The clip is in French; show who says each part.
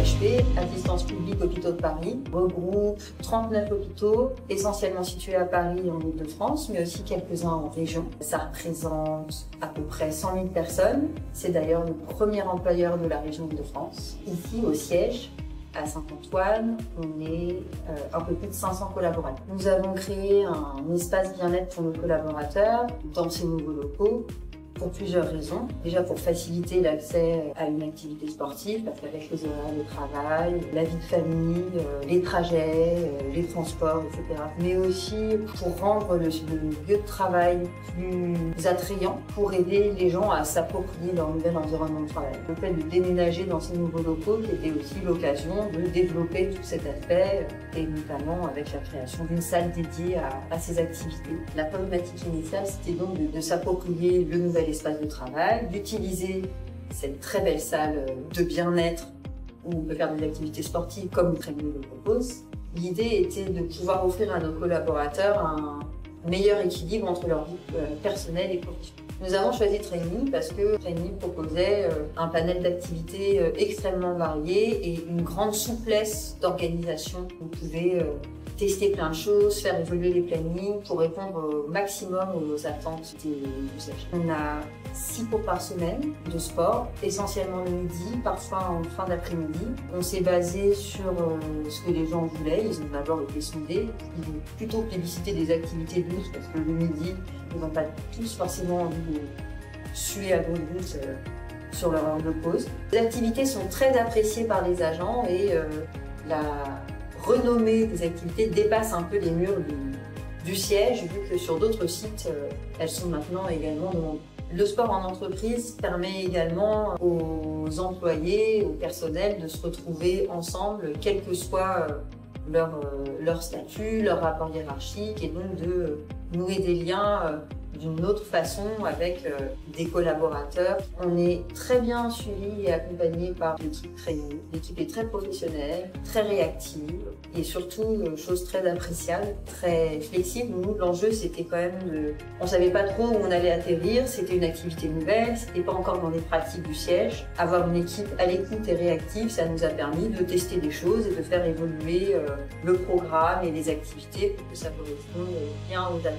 Speaker 1: l'AP-HP, Assistance publique Hôpitaux de Paris, regroupe 39 hôpitaux, essentiellement situés à Paris en Île-de-France, mais aussi quelques-uns en région. Ça représente à peu près 100 000 personnes. C'est d'ailleurs le premier employeur de la région Île-de-France. Ici, au siège, à Saint-Antoine, on est un peu plus de 500 collaborateurs. Nous avons créé un espace bien-être pour nos collaborateurs dans ces nouveaux locaux pour plusieurs raisons. Déjà pour faciliter l'accès à une activité sportive, parce qu'avec les horaires de travail, la vie de famille, les trajets, les transports, etc. Mais aussi pour rendre le lieu de travail plus attrayant, pour aider les gens à s'approprier leur nouvel environnement de travail. Le fait de déménager dans ces nouveaux locaux qui était aussi l'occasion de développer tout cet aspect, et notamment avec la création d'une salle dédiée à ces activités. La problématique initiale, c'était donc de s'approprier le nouvel espace de travail, d'utiliser cette très belle salle de bien-être où on peut faire des activités sportives comme Trainee le propose. L'idée était de pouvoir offrir à nos collaborateurs un meilleur équilibre entre leur vie personnelle et professionnelle. Nous avons choisi Trainee parce que Trainee proposait un panel d'activités extrêmement varié et une grande souplesse d'organisation. On pouvait tester plein de choses, faire évoluer les plannings pour répondre au maximum aux attentes des usagers. On a 6 cours par semaine de sport, essentiellement le midi, parfois en fin d'après-midi. On s'est basé sur ce que les gens voulaient, ils ont d'abord été sondés. Ils ont plutôt plébiscité des activités douces parce que le midi, ils n'ont pas tous forcément envie de suer à grosses gouttes sur leur heure de pause. Les activités sont très appréciées par les agents et la renommée des activités dépasse un peu les murs du siège, vu que sur d'autres sites, elles sont maintenant également demandées. Le sport en entreprise permet également aux employés, au personnel de se retrouver ensemble, quel que soit leur statut, leur rapport hiérarchique, et donc de nouer des liens d'une autre façon avec des collaborateurs. On est très bien suivi et accompagné par l'équipe Trainee. L'équipe est très professionnelle, très réactive et surtout, chose très appréciable, très flexible. Nous, l'enjeu, c'était quand même on savait pas trop où on allait atterrir, c'était une activité nouvelle, c'était pas encore dans les pratiques du siège. Avoir une équipe à l'écoute et réactive, ça nous a permis de tester des choses et de faire évoluer le programme et les activités pour que ça corresponde bien aux attentes.